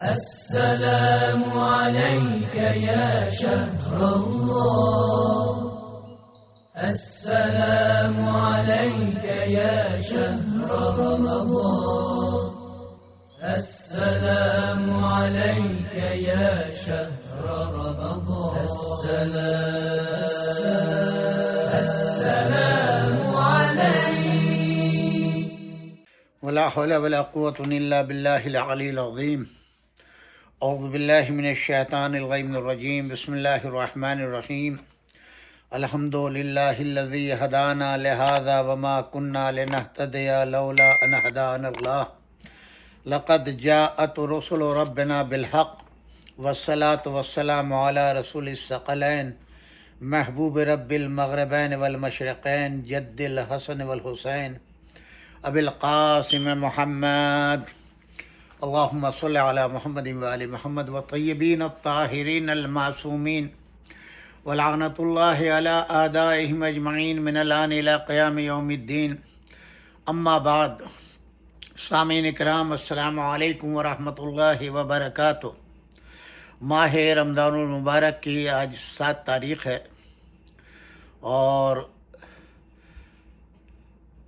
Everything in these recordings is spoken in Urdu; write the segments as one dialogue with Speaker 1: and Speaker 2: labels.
Speaker 1: السلام عليك يا شهر الله. السلام عليك يا شهر رمضان. السلام عليك يا شهر رمضان. السلام عليك.
Speaker 2: ولا حول ولا قوة إلا بالله العلي العظيم. اعوذ باللہ من الشیطان الرجیم. بسم اللہ الرحمن الرحیم. الحمد للہ الذی ہدانا لہذا وما كنا لنہتدی لولا ان ہدانا اللہ. لقد جاءت رسل ربنا بالحق والصلاة والسلام علی رسول الثقلین محبوب رب المغربین والمشرقین جد الحسن والحسین ابی القاسم محمد. اللہم صلی علی محمد وآل محمد والطیبین الطاہرین المعصومین ولعنۃ اللہ علی اعدائہم اجمعین من الآن الی قیام یوم الدین. اما بعد. سامعین کرام، السلام علیکم ورحمۃ اللہ وبرکاتہ. ماہ رمضان المبارک کی آج 7 تاریخ ہے اور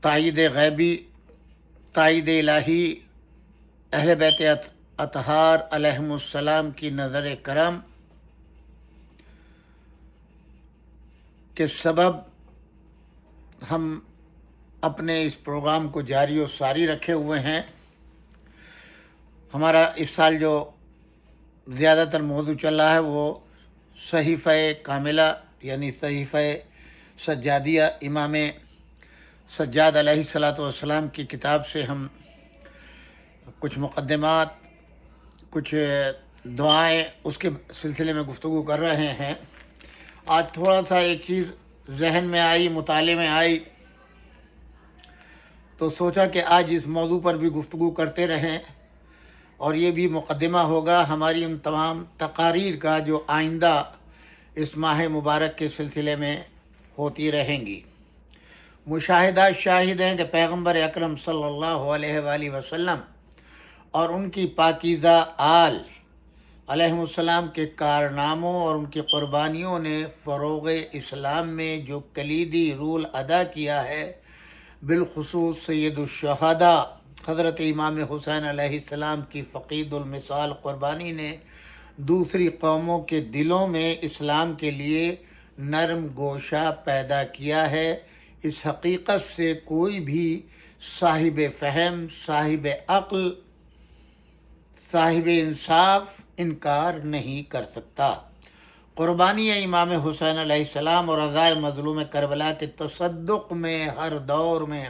Speaker 2: تائید غیبی، تائید الہی اہل بیت اطہار علیہم السلام کی نظر کرم کے سبب ہم اپنے اس پروگرام کو جاری و ساری رکھے ہوئے ہیں. ہمارا اس سال جو زیادہ تر موضوع چل رہا ہے وہ صحیفہ کاملہ یعنی صحیفہ سجادیہ امام سجاد علیہ الصلاۃ والسلام کی کتاب سے ہم کچھ مقدمات، کچھ دعائیں اس کے سلسلے میں گفتگو کر رہے ہیں. آج تھوڑا سا ایک چیز ذہن میں آئی، مطالعے میں آئی، تو سوچا کہ آج اس موضوع پر بھی گفتگو کرتے رہیں اور یہ بھی مقدمہ ہوگا ہماری ان تمام تقاریر کا جو آئندہ اس ماہ مبارک کے سلسلے میں ہوتی رہیں گی. مشاہدات شاہد ہیں کہ پیغمبر اکرم صلی اللہ علیہ وآلہ وسلم اور ان کی پاکیزہ آل علیہم السلام کے کارناموں اور ان کی قربانیوں نے فروغ اسلام میں جو کلیدی رول ادا کیا ہے، بالخصوص سید الشہداء حضرت امام حسین علیہ السلام کی فقید المثال قربانی نے دوسری قوموں کے دلوں میں اسلام کے لیے نرم گوشہ پیدا کیا ہے. اس حقیقت سے کوئی بھی صاحب فہم، صاحب عقل، صاحب انصاف انکار نہیں کر سکتا. قربانی امام حسین علیہ السلام اور عزائے مظلوم کربلا کے تصدق میں ہر دور میں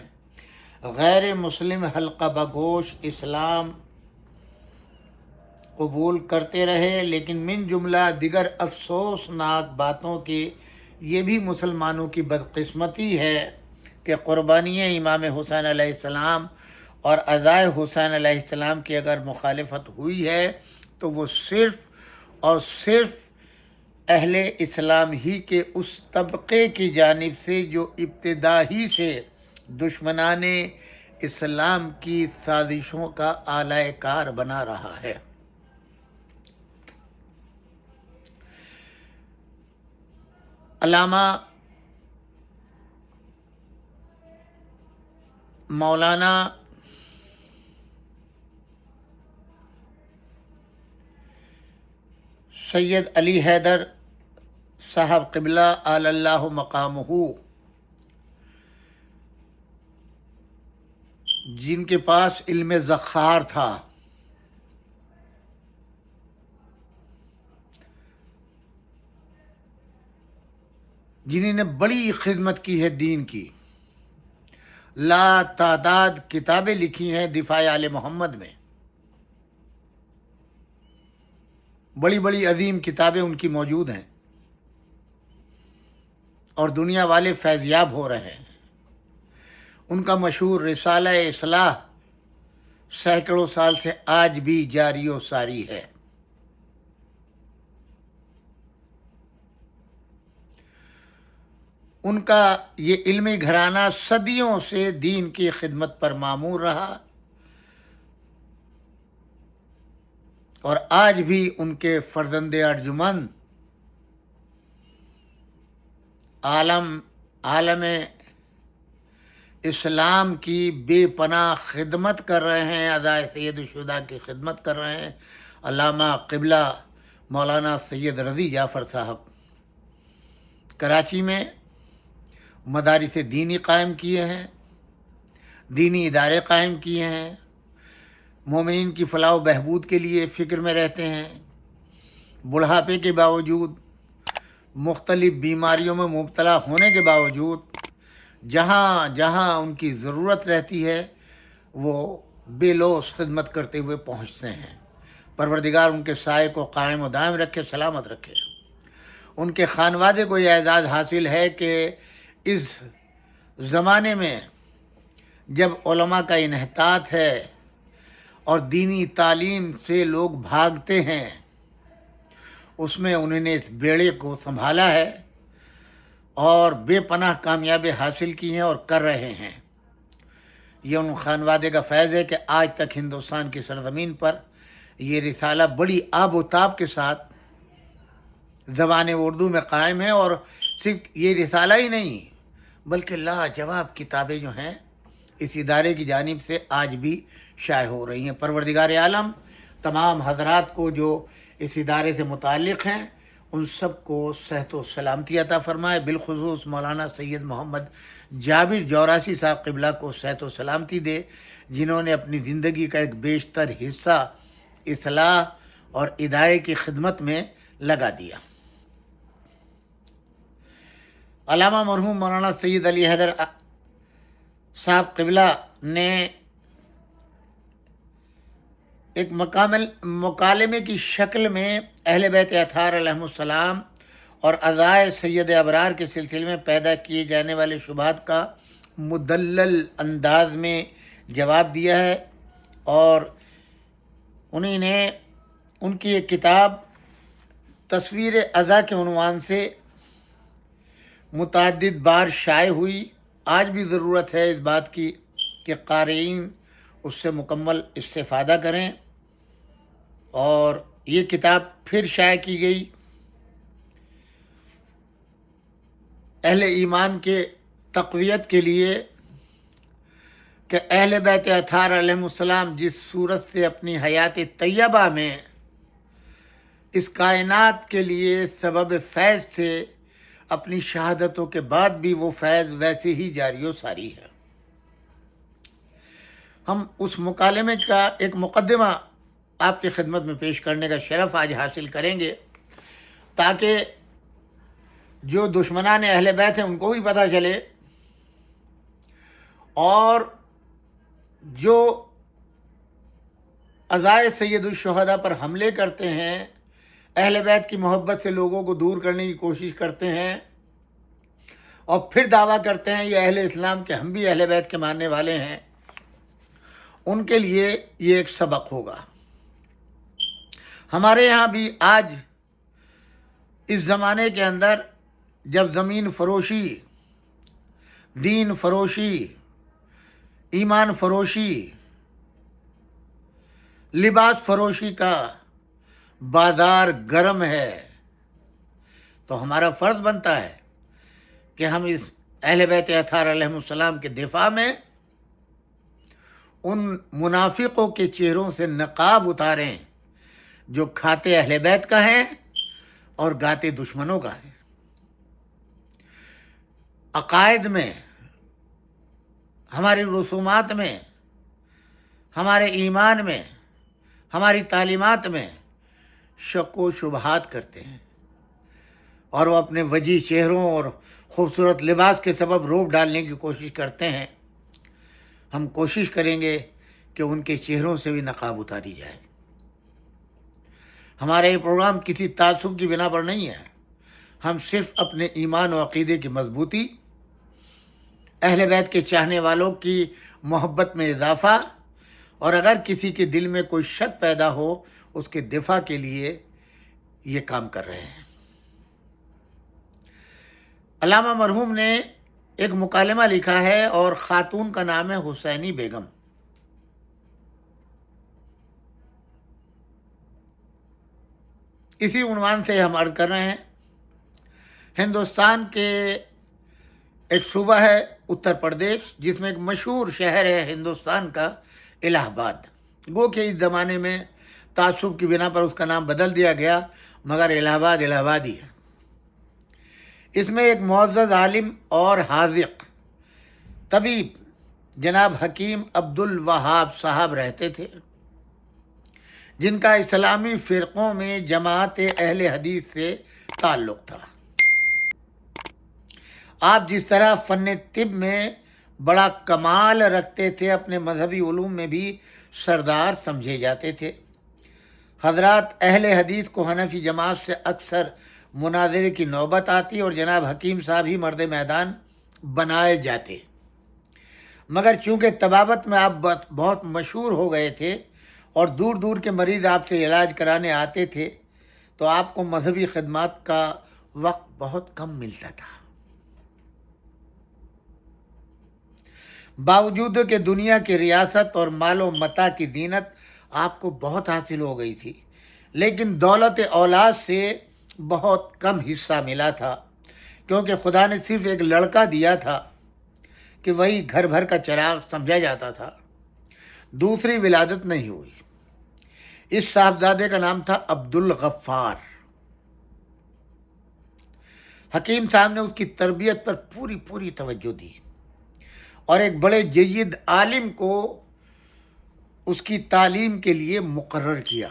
Speaker 2: غیر مسلم حلقہ بگوش اسلام قبول کرتے رہے، لیکن من جملہ دیگر افسوسناک باتوں کی یہ بھی مسلمانوں کی بدقسمتی ہے کہ قربانی امام حسین علیہ السلام اور عزائے حسین علیہ السلام کی اگر مخالفت ہوئی ہے تو وہ صرف اور صرف اہل اسلام ہی کے اس طبقے کی جانب سے جو ابتدا ہی سے دشمنان اسلام کی سازشوں کا آلہ کار بنا رہا ہے. علامہ مولانا سید علی حیدر صاحب قبلہ اعلی اللہ مقامہ، جن کے پاس علم ذخار تھا، جنہوں نے بڑی خدمت کی ہے دین کی، لا تعداد کتابیں لکھی ہیں دفاع آل محمد میں، بڑی بڑی عظیم کتابیں ان کی موجود ہیں اور دنیا والے فیضیاب ہو رہے ہیں. ان کا مشہور رسالہ اصلاح سینکڑوں سال سے آج بھی جاری و ساری ہے. ان کا یہ علمی گھرانہ صدیوں سے دین کی خدمت پر مامور رہا اور آج بھی ان کے فرزند ارجمند عالم اسلام کی بے پناہ خدمت کر رہے ہیں، ادائے سید الشہداء کی خدمت کر رہے ہیں، علامہ قبلہ مولانا سید رضی جعفر صاحب کراچی میں مدارس دینی قائم کیے ہیں، دینی ادارے قائم کیے ہیں، مومنین کی فلاح و بہبود کے لیے فکر میں رہتے ہیں، بڑھاپے کے باوجود، مختلف بیماریوں میں مبتلا ہونے کے باوجود جہاں جہاں ان کی ضرورت رہتی ہے وہ بے لوث خدمت کرتے ہوئے پہنچتے ہیں۔ پروردگار ان کے سائے کو قائم و دائم رکھے، سلامت رکھے۔ ان کے خانوادے کو یہ اعزاز حاصل ہے کہ اس زمانے میں جب علماء کا انحطاط ہے اور دینی تعلیم سے لوگ بھاگتے ہیں، اس میں انہوں نے اس بیڑے کو سنبھالا ہے اور بے پناہ کامیابی حاصل کی ہیں اور کر رہے ہیں۔ یہ ان خانوادے کا فیض ہے کہ آج تک ہندوستان کی سرزمین پر یہ رسالہ بڑی آب و تاب کے ساتھ زبان اردو میں قائم ہے، اور صرف یہ رسالہ ہی نہیں بلکہ لاجواب کتابیں جو ہیں اس ادارے کی جانب سے آج بھی شائع ہو رہی ہیں۔ پروردگار عالم تمام حضرات کو جو اس ادارے سے متعلق ہیں ان سب کو صحت و سلامتی عطا فرمائے، بالخصوص مولانا سید محمد جابر جوراسی صاحب قبلہ کو صحت و سلامتی دے، جنہوں نے اپنی زندگی کا ایک بیشتر حصہ اصلاح اور ادارے کی خدمت میں لگا دیا۔ علامہ مرحوم مولانا سید علی حیدر صاحب قبلہ نے ایک مکالمے کی شکل میں اہل بیت اطہار علیہم السلام اور عزائے سید ابرار کے سلسلے میں پیدا کیے جانے والے شبہات کا مدلل انداز میں جواب دیا ہے، اور انہی نے ان کی ایک کتاب تصویر ازا کے عنوان سے متعدد بار شائع ہوئی۔ آج بھی ضرورت ہے اس بات کی کہ قارئین اس سے مکمل استفادہ کریں، اور یہ کتاب پھر شائع کی گئی اہل ایمان کے تقویت کے لیے کہ اہل بیت اطہار علیہم السلام جس صورت سے اپنی حیات طیبہ میں اس کائنات کے لیے سبب فیض تھے، اپنی شہادتوں کے بعد بھی وہ فیض ویسے ہی جاری و ساری ہے۔ ہم اس مکالمے کا ایک مقدمہ آپ کی خدمت میں پیش کرنے کا شرف آج حاصل کریں گے، تاکہ جو دشمنان اہل بیت ہیں ان کو بھی پتہ چلے، اور جو عزائے سید الشہداء پر حملے کرتے ہیں، اہل بیت کی محبت سے لوگوں کو دور کرنے کی کوشش کرتے ہیں اور پھر دعویٰ کرتے ہیں یہ اہل اسلام کے ہم بھی اہل بیت کے ماننے والے ہیں، ان کے لیے یہ ایک سبق ہوگا۔ ہمارے یہاں بھی آج اس زمانے کے اندر جب زمین فروشی، دین فروشی، ایمان فروشی، لباس فروشی کا بازار گرم ہے، تو ہمارا فرض بنتا ہے کہ ہم اس اہل بیت اطہار علیہم السلام کے دفاع میں ان منافقوں کے چہروں سے نقاب اتاریں جو کھاتے اہل بیت کا ہیں اور گاتے دشمنوں کا ہے۔ عقائد میں، ہماری رسومات میں، ہمارے ایمان میں، ہماری تعلیمات میں شک و شبہات کرتے ہیں، اور وہ اپنے وجیح چہروں اور خوبصورت لباس کے سبب روب ڈالنے کی کوشش کرتے ہیں۔ ہم کوشش کریں گے کہ ان کے چہروں سے بھی نقاب اتاری جائے۔ ہمارا یہ پروگرام کسی تعصب کی بنا پر نہیں ہے، ہم صرف اپنے ایمان و عقیدے کی مضبوطی، اہل بیت کے چاہنے والوں کی محبت میں اضافہ، اور اگر کسی کے دل میں کوئی شک پیدا ہو اس کے دفاع کے لیے یہ کام کر رہے ہیں۔ علامہ مرحوم نے ایک مکالمہ لکھا ہے اور خاتون کا نام ہے حسینی بیگم۔ اسی عنوان سے ہم عرض کر رہے ہیں، ہندوستان کے ایک صوبہ ہے اتر پردیش، جس میں ایک مشہور شہر ہے ہندوستان کا الہ آباد۔ گو کہ اس زمانے میں تعصب کی بنا پر اس کا نام بدل دیا گیا، مگر الہ آباد الہ آباد ہی ہے۔ اس میں ایک معزز عالم اور حاذق طبیب جناب حکیم عبدالوہاب صاحب رہتے تھے، جن کا اسلامی فرقوں میں جماعت اہل حدیث سے تعلق تھا۔ آپ جس طرح فن طب میں بڑا کمال رکھتے تھے، اپنے مذہبی علوم میں بھی سردار سمجھے جاتے تھے۔ حضرات اہل حدیث کو حنفی جماعت سے اکثر مناظرے کی نوبت آتی اور جناب حکیم صاحب ہی مرد میدان بنائے جاتے، مگر چونکہ طبابت میں آپ بہت مشہور ہو گئے تھے اور دور دور کے مریض آپ سے علاج کرانے آتے تھے، تو آپ کو مذہبی خدمات کا وقت بہت کم ملتا تھا۔ باوجود کہ دنیا کی ریاست اور مال و متاع کی زینت آپ کو بہت حاصل ہو گئی تھی، لیکن دولت اولاد سے بہت کم حصہ ملا تھا، کیونکہ خدا نے صرف ایک لڑکا دیا تھا کہ وہی گھر بھر کا چراغ سمجھا جاتا تھا۔ دوسری ولادت نہیں ہوئی۔ اس صاحبزادے کا نام تھا عبدالغفار۔ حکیم صاحب نے اس کی تربیت پر پوری توجہ دی اور ایک بڑے جید عالم کو اس کی تعلیم کے لیے مقرر کیا۔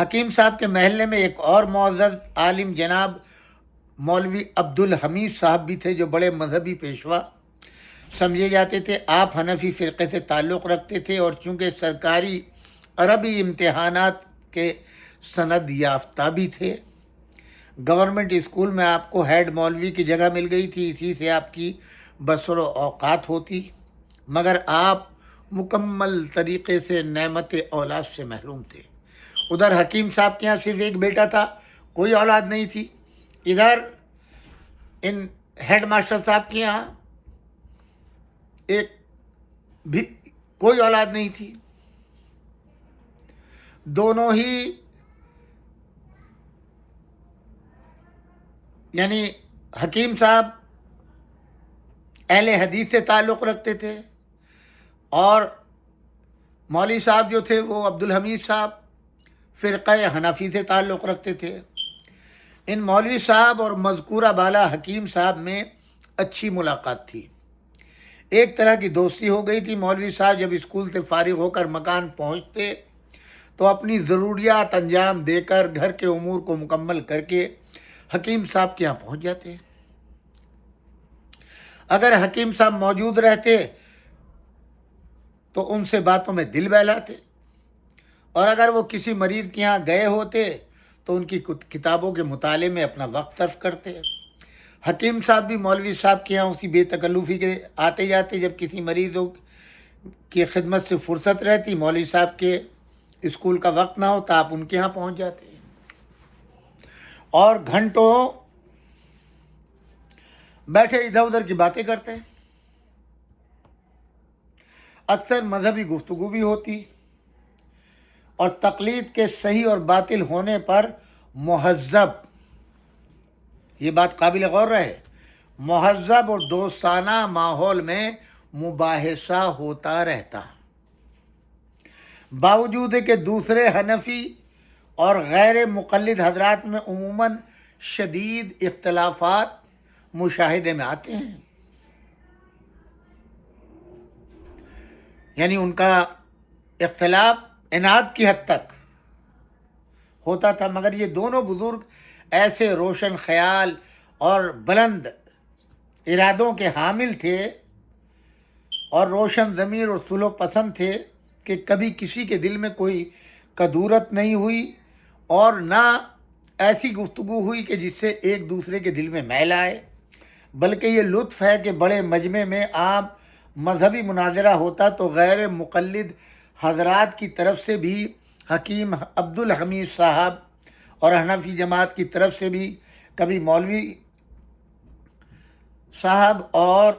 Speaker 2: حکیم صاحب کے محلے میں ایک اور معزز عالم جناب مولوی عبدالحمید صاحب بھی تھے، جو بڑے مذہبی پیشوا سمجھے جاتے تھے۔ آپ حنفی فرقے سے تعلق رکھتے تھے اور چونکہ سرکاری عربی امتحانات کے سند یافتہ بھی تھے، گورنمنٹ اسکول میں آپ کو ہیڈ مولوی کی جگہ مل گئی تھی، اسی سے آپ کی بسر و اوقات ہوتی، مگر آپ مکمل طریقے سے نعمت اولاد سے محروم تھے۔ ادھر حکیم صاحب کے یہاں صرف ایک بیٹا تھا، کوئی اولاد نہیں تھی۔ ادھر ان ہیڈ ماسٹر صاحب کے یہاں ایک بھی کوئی اولاد نہیں تھی۔ دونوں ہی یعنی حکیم صاحب اہل حدیث سے تعلق رکھتے تھے اور مولوی صاحب جو تھے وہ عبدالحمید صاحب فرقہ حنفی سے تعلق رکھتے تھے۔ ان مولوی صاحب اور مذکورہ بالا حکیم صاحب میں اچھی ملاقات تھی، ایک طرح کی دوستی ہو گئی تھی۔ مولوی صاحب جب اسکول سے فارغ ہو کر مکان پہنچتے تو اپنی ضروریات انجام دے کر گھر کے امور کو مکمل کر کے حکیم صاحب کے یہاں پہنچ جاتے۔ اگر حکیم صاحب موجود رہتے تو ان سے باتوں میں دل بہلاتے، اور اگر وہ کسی مریض کے یہاں گئے ہوتے تو ان کی کتابوں کے مطالعے میں اپنا وقت صرف کرتے۔ حکیم صاحب بھی مولوی صاحب کے یہاں اسی بے تکلفی کے آتے جاتے۔ جب کسی مریض کی خدمت سے فرصت رہتی، مولوی صاحب کے اسکول کا وقت نہ ہوتا، آپ ان کے یہاں پہنچ جاتے اور گھنٹوں بیٹھے ادھر ادھر کی باتیں کرتے۔ اکثر مذہبی گفتگو بھی ہوتی اور تقلید کے صحیح اور باطل ہونے پر مہذب، یہ بات قابل غور رہے، مہذب اور دوستانہ ماحول میں مباحثہ ہوتا رہتا، باوجود کہ دوسرے حنفی اور غیر مقلد حضرات میں عموماً شدید اختلافات مشاہدے میں آتے ہیں۔ یعنی ان کا اختلاف عناد کی حد تک ہوتا تھا، مگر یہ دونوں بزرگ ایسے روشن خیال اور بلند ارادوں کے حامل تھے اور روشن ضمیر اور صلح پسند تھے کہ کبھی کسی کے دل میں کوئی کدورت نہیں ہوئی اور نہ ایسی گفتگو ہوئی کہ جس سے ایک دوسرے کے دل میں میل آئے، بلکہ یہ لطف ہے کہ بڑے مجمع میں عام مذہبی مناظرہ ہوتا تو غیر مقلد حضرات کی طرف سے بھی حکیم عبدالحمید صاحب اور حنفی جماعت کی طرف سے بھی کبھی مولوی صاحب اور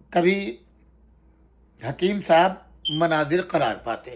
Speaker 2: کبھی حکیم صاحب مناظر قرار پاتے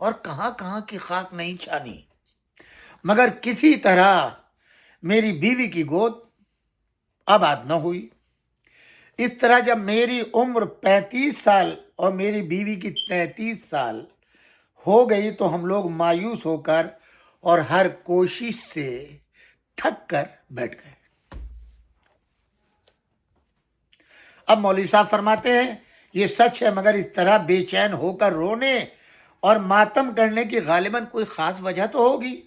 Speaker 2: اور کہاں کہاں کی خاک نہیں چھانی، مگر کسی طرح میری بیوی کی گود آباد نہ ہوئی۔ اس طرح جب میری عمر 35 سال اور میری بیوی کی 33 سال ہو گئی تو ہم لوگ مایوس ہو کر اور ہر کوشش سے تھک کر بیٹھ گئے۔ اب مولوی صاحب فرماتے ہیں یہ سچ ہے، مگر اس طرح بے چین ہو کر رونے اور ماتم کرنے کی غالباً کوئی خاص وجہ تو ہوگی۔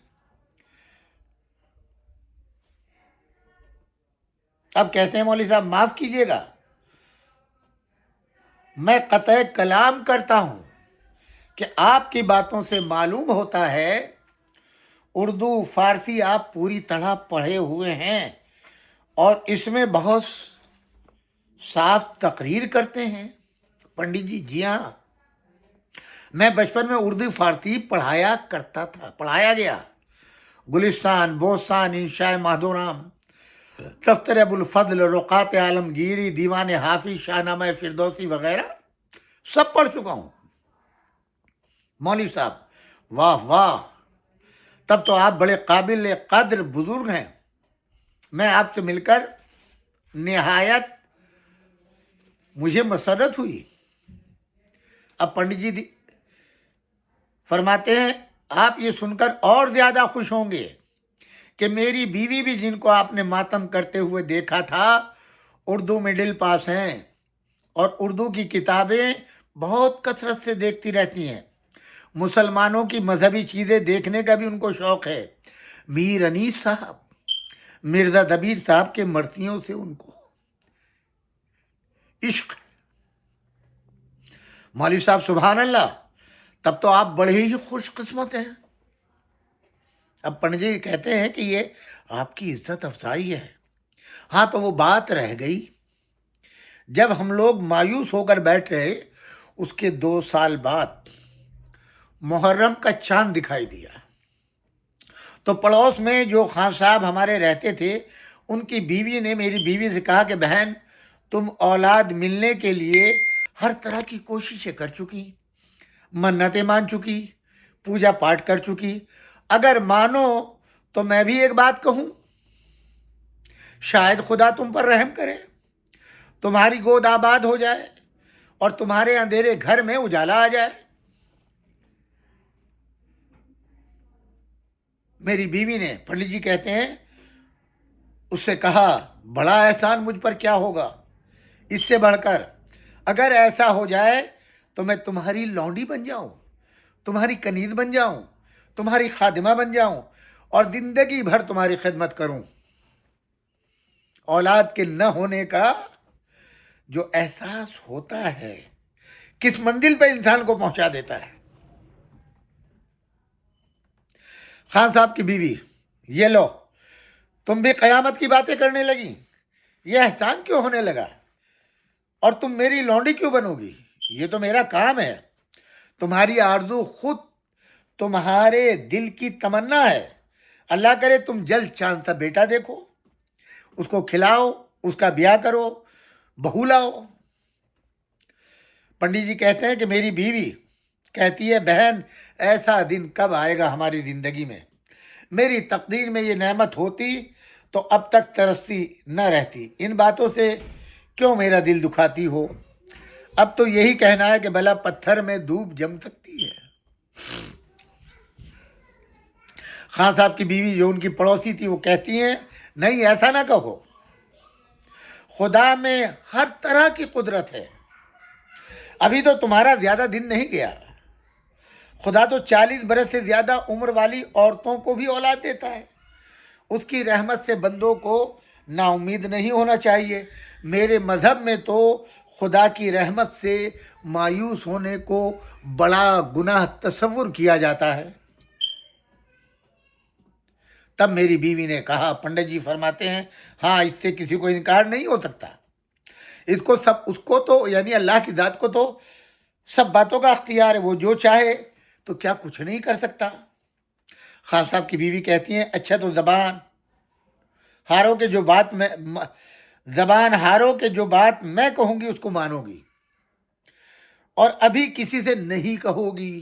Speaker 2: اب کہتے ہیں مولوی صاحب معاف کیجیے گا، میں قطع کلام کرتا ہوں کہ آپ کی باتوں سے معلوم ہوتا ہے اردو فارسی آپ پوری طرح پڑھے ہوئے ہیں اور اس میں بہت صاف تقریر کرتے ہیں۔ پنڈت جی، جی ہاں، میں بچپن میں اردو فارسی پڑھایا کرتا تھا، پڑھایا گیا۔ گلستان، بوستان، انشاء مہدورام، دفتر ابوالفضل، رقعت عالمگیری، دیوان حافظ، شاہ نامہ فردوسی وغیرہ سب پڑھ چکا ہوں۔ مولوی صاحب، واہ واہ، تب تو آپ بڑے قابل قدر بزرگ ہیں، میں آپ سے مل کر نہایت مجھے مسرت ہوئی۔ اب پنڈت جی فرماتے ہیں آپ یہ سن کر اور زیادہ خوش ہوں گے کہ میری بیوی بھی، جن کو آپ نے ماتم کرتے ہوئے دیکھا تھا، اردو مڈل پاس ہیں اور اردو کی کتابیں بہت کثرت سے دیکھتی رہتی ہیں۔ مسلمانوں کی مذہبی چیزیں دیکھنے کا بھی ان کو شوق ہے۔ میر انیس صاحب، مرزا دبیر صاحب کے مرثیوں سے ان کو عشق ہے۔ مولوی صاحب سبحان اللہ، تب تو آپ بڑے ہی خوش قسمت ہیں۔ اب پنڈت جی کہتے ہیں کہ یہ آپ کی عزت افزائی ہے۔ ہاں تو وہ بات رہ گئی، جب ہم لوگ مایوس ہو کر بیٹھ رہے، اس کے 2 سال بعد محرم کا چاند دکھائی دیا، تو پڑوس میں جو خان صاحب ہمارے رہتے تھے، ان کی بیوی نے میری بیوی سے کہا کہ بہن، تم اولاد ملنے کے لیے ہر طرح کی کوششیں کر چکی، منتیں مان چکی، پوجا پاٹ کر چکی، اگر مانو تو میں بھی ایک بات کہوں، شاید خدا تم پر رحم کرے، تمہاری گود آباد ہو جائے اور تمہارے اندھیرے گھر میں اجالا آ جائے۔ میری بیوی نے، پنڈت جی کہتے ہیں، اس سے کہا بڑا احسان مجھ پر کیا ہوگا، اس سے بڑھ کر اگر ایسا ہو جائے تو میں تمہاری لونڈی بن جاؤں، تمہاری کنیز بن جاؤں، تمہاری خادمہ بن جاؤں اور زندگی بھر تمہاری خدمت کروں۔ اولاد کے نہ ہونے کا جو احساس ہوتا ہے، کس منزل پہ انسان کو پہنچا دیتا ہے۔ خان صاحب کی بیوی، یہ لو، تم بھی قیامت کی باتیں کرنے لگی، یہ احسان کیوں ہونے لگا، اور تم میری لونڈی کیوں بنو گی؟ یہ تو میرا کام ہے، تمہاری آرزو خود تمہارے دل کی تمنا ہے، اللہ کرے تم جلد چاند سا بیٹا دیکھو، اس کو کھلاؤ، اس کا بیاہ کرو، بہو لاؤ۔ پنڈت جی کہتے ہیں کہ میری بیوی کہتی ہے بہن، ایسا دن کب آئے گا ہماری زندگی میں، میری تقدیر میں یہ نعمت ہوتی تو اب تک ترسی نہ رہتی، ان باتوں سے کیوں میرا دل دکھاتی ہو، اب تو یہی کہنا ہے کہ بھلا پتھر میں دھوپ جم سکتی ہے۔ خان صاحب کی بیوی جو ان کی پڑوسی تھی، وہ کہتی ہیں نہیں، ایسا نہ کہو، خدا میں ہر طرح کی قدرت ہے، ابھی تو تمہارا زیادہ دن نہیں گیا، خدا تو 40 برس سے زیادہ عمر والی عورتوں کو بھی اولاد دیتا ہے، اس کی رحمت سے بندوں کو نا امید نہیں ہونا چاہیے۔ میرے مذہب میں تو خدا کی رحمت سے مایوس ہونے کو بڑا گناہ تصور کیا جاتا ہے۔ تب میری بیوی نے کہا، پنڈت جی فرماتے ہیں ہاں، اس سے کسی کو انکار نہیں ہو سکتا، اس کو تو یعنی اللہ کی ذات کو تو سب باتوں کا اختیار ہے، وہ جو چاہے تو کیا کچھ نہیں کر سکتا۔ خان صاحب کی بیوی کہتی ہیں اچھا تو زبان ہارو کے جو بات میں کہوں گی اس کو مانو گی، اور ابھی کسی سے نہیں کہو گی۔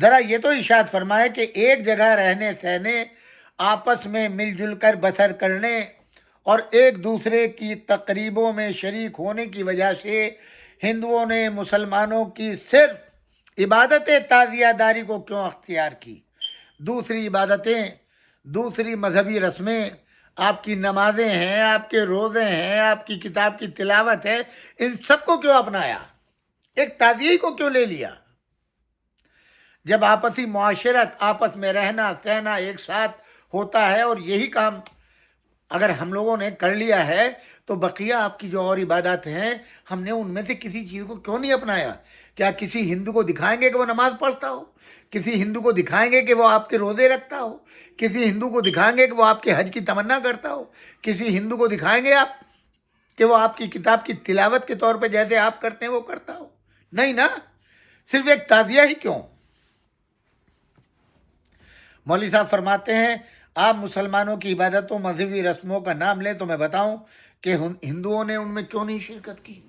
Speaker 2: ذرا یہ تو ارشاد فرمائے کہ ایک جگہ رہنے سہنے، آپس میں مل جل کر بسر کرنے اور ایک دوسرے کی تقریبوں میں شریک ہونے کی وجہ سے ہندوؤں نے مسلمانوں کی صرف عبادت تعزیہ داری کو کیوں اختیار کی؟ دوسری عبادتیں، دوسری مذہبی رسمیں، آپ کی نمازیں ہیں، آپ کے روزے ہیں، آپ کی کتاب کی تلاوت ہے، ان سب کو کیوں اپنایا؟ ایک تعزیے کو کیوں لے لیا؟ جب آپسی معاشرت، آپس میں رہنا سہنا ایک ساتھ ہوتا ہے، اور یہی کام اگر ہم لوگوں نے کر لیا ہے تو بقیہ آپ کی جو اور عبادات ہیں، ہم نے ان میں سے کسی چیز کو کیوں نہیں اپنایا؟ کیا کسی ہندو کو دکھائیں گے کہ وہ نماز پڑھتا ہو؟ کسی ہندو کو دکھائیں گے کہ وہ آپ کے روزے رکھتا ہو؟ کسی ہندو کو دکھائیں گے کہ وہ آپ کے حج کی تمنا کرتا ہو؟ کسی ہندو کو دکھائیں گے آپ کہ وہ آپ کی کتاب کی تلاوت کے طور پہ جیسے آپ کرتے ہیں وہ کرتا ہو؟ نہیں نا، صرف ایک تعزیہ ہی کیوں؟ مولوی صاحب فرماتے ہیں آپ مسلمانوں کی عبادتوں مذہبی رسموں کا نام لیں تو میں بتاؤں کہ ہندوؤں نے ان میں کیوں نہیں شرکت کی؟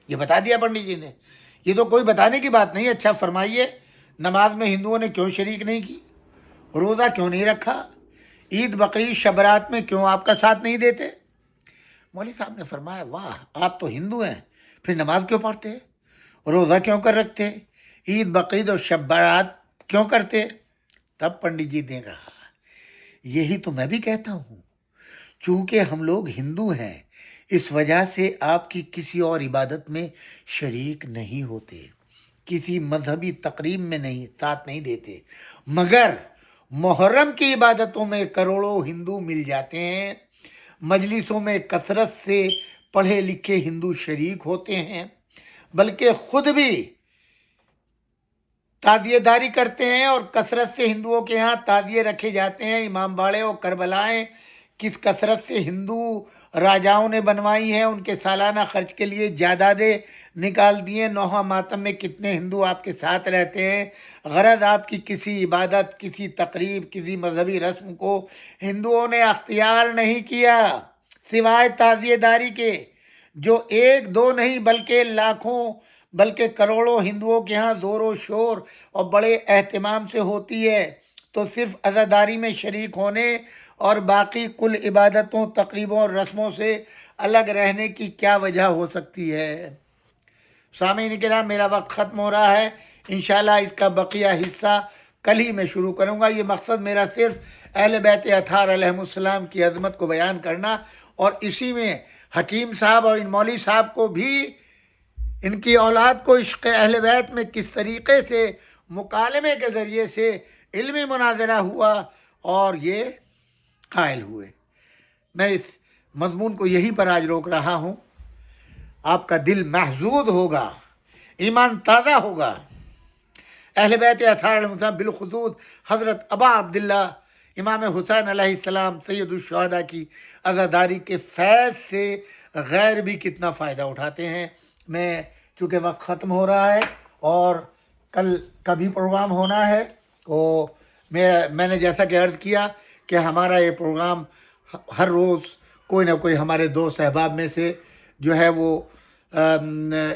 Speaker 2: یہ بتا دیا پنڈت جی نے، یہ تو کوئی بتانے کی بات نہیں۔ اچھا فرمائیے، نماز میں ہندوؤں نے کیوں شریک نہیں کی؟ روزہ کیوں نہیں رکھا؟ عید بقرعید شب برات میں کیوں آپ کا ساتھ نہیں دیتے؟ مولوی صاحب نے فرمایا واہ، آپ تو ہندو ہیں، پھر نماز کیوں پڑھتے؟ روزہ کیوں کر رکھتے؟ عید بقرعید اور شب برات کیوں کرتے؟ تب پنڈت جی نے کہا یہی تو میں بھی کہتا ہوں، چونکہ ہم لوگ ہندو ہیں اس وجہ سے آپ کی کسی اور عبادت میں شریک نہیں ہوتے، کسی مذہبی تقریب میں نہیں ساتھ نہیں دیتے، مگر محرم کی عبادتوں میں کروڑوں ہندو مل جاتے ہیں، مجلسوں میں کثرت سے پڑھے لکھے ہندو شریک ہوتے ہیں، بلکہ خود بھی تعزیہ داری کرتے ہیں، اور کثرت سے ہندوؤں کے ہاں تعزیے رکھے جاتے ہیں۔ امام باڑے اور کربلائیں کس کثرت سے ہندو راجاؤں نے بنوائی ہیں، ان کے سالانہ خرچ کے لیے جائیدادیں نکال دی ہیں۔ نوحہ ماتم میں کتنے ہندو آپ کے ساتھ رہتے ہیں۔ غرض آپ کی کسی عبادت، کسی تقریب، کسی مذہبی رسم کو ہندوؤں نے اختیار نہیں کیا سوائے تعزیہ داری کے، جو ایک دو نہیں بلکہ لاکھوں بلکہ کروڑوں ہندوؤں کے ہاں زور و شور اور بڑے اہتمام سے ہوتی ہے۔ تو صرف عزاداری میں شریک ہونے اور باقی کل عبادتوں، تقریبوں اور رسموں سے الگ رہنے کی کیا وجہ ہو سکتی ہے؟ سامعین کرام، میرا وقت ختم ہو رہا ہے، انشاءاللہ اس کا بقیہ حصہ کل ہی میں شروع کروں گا۔ یہ مقصد میرا صرف اہل بیت اطہار علیہم السلام کی عظمت کو بیان کرنا، اور اسی میں حکیم صاحب اور ان مولوی صاحب کو بھی، ان کی اولاد کو عشق اہل بیت میں کس طریقے سے مکالمے کے ذریعے سے علمی مناظرہ ہوا اور یہ قائل ہوئے۔ میں اس مضمون کو یہیں پر آج روک رہا ہوں۔ آپ کا دل محظوظ ہوگا، ایمان تازہ ہوگا۔ اہل بیت اطہار علیہ السلام، بالخصوص حضرت ابا عبداللہ امام حسین علیہ السلام سید الشہداء کی عزاداری کے فیض سے غیر بھی کتنا فائدہ اٹھاتے ہیں۔ میں چونکہ وقت ختم ہو رہا ہے اور کل کا بھی پروگرام ہونا ہے، تو میں نے جیسا کہ عرض کیا کہ ہمارا یہ پروگرام ہر روز کوئی نہ کوئی ہمارے دوست احباب میں سے جو ہے وہ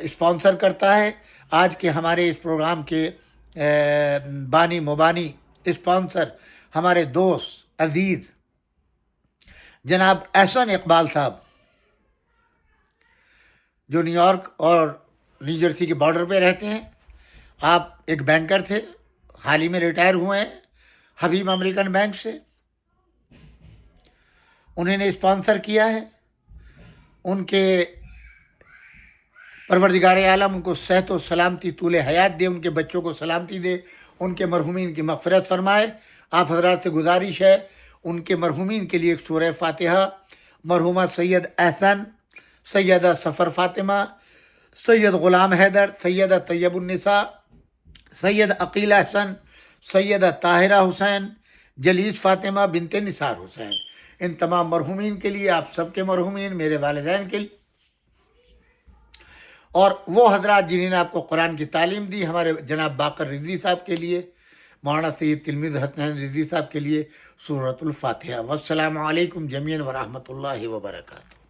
Speaker 2: اسپانسر کرتا ہے۔ آج کے ہمارے اس پروگرام کے بانی مبانی اسپانسر ہمارے دوست عزیز جناب احسن اقبال صاحب، جو نیو یارک اور نیو جرسی کے بارڈر پہ رہتے ہیں۔ آپ ایک بینکر تھے، حال ہی میں ریٹائر ہوئے ہیں حبیب امریکن بینک سے، انہیں نے اسپانسر کیا ہے۔ ان کے پروردگار عالم ان کو صحت و سلامتی طول حیات دے، ان کے بچوں کو سلامتی دے، ان کے مرحومین کی مغفرت فرمائے۔ آپ حضرات سے گزارش ہے ان کے مرحومین کے لیے ایک سورہ فاتحہ، مرحومہ سید احسن، سیدہ سفر فاطمہ، سید غلام حیدر، سیدہ طیب النساء، سید عقیل احسن، سیدہ طاہرہ حسین، جلیس فاطمہ بنت نثار حسین، ان تمام مرحومین کے لیے، آپ سب کے مرحومین، میرے والدین کے لیے، اور وہ حضرات جنہوں نے آپ کو قرآن کی تعلیم دی، ہمارے جناب باقر رضوی صاحب کے لیے، مولانا سید تلمیذ حسنین رضوی صاحب کے لیے سورۃ الفاتحہ۔ والسلام علیکم جمیعاً ورحمۃ اللہ وبرکاتہ۔